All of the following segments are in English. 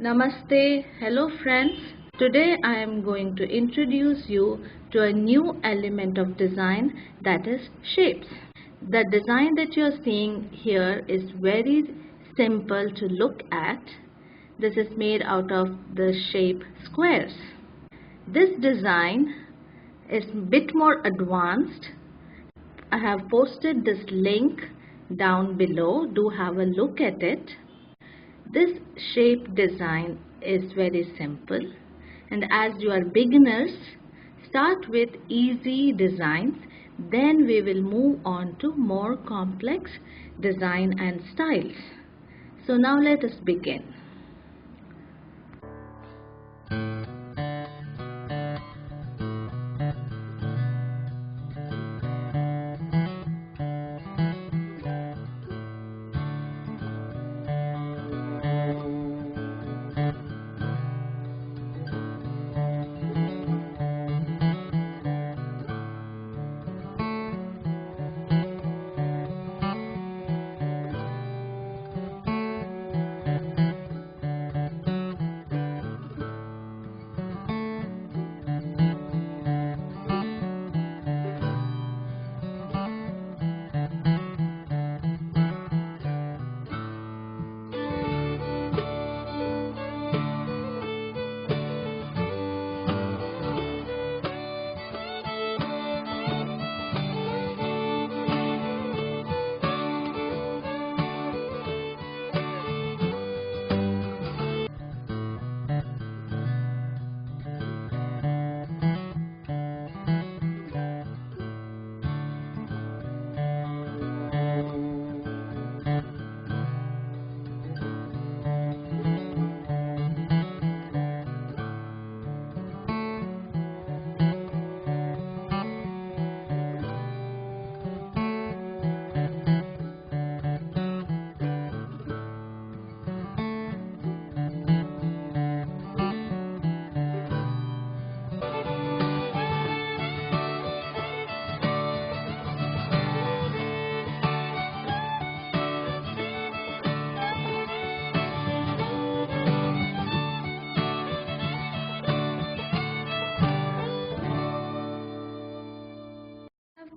Namaste, hello friends. Today I am going to introduce you to a new element of design, that is shapes. The design that you are seeing here is very simple to look at. This is made out of the shape squares. This design is a bit more advanced. I have posted this link down below. Do have a look at it. This shape design is very simple, and as you are beginners, start with easy designs, then we will move on to more complex design and styles. So now let us begin.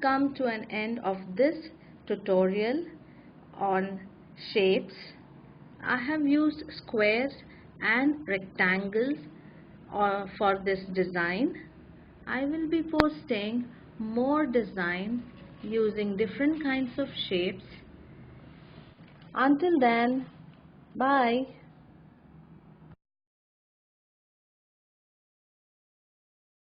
Come to an end of this tutorial on shapes. I have used squares and rectangles for this design. I will be posting more designs using different kinds of shapes. Until then, bye.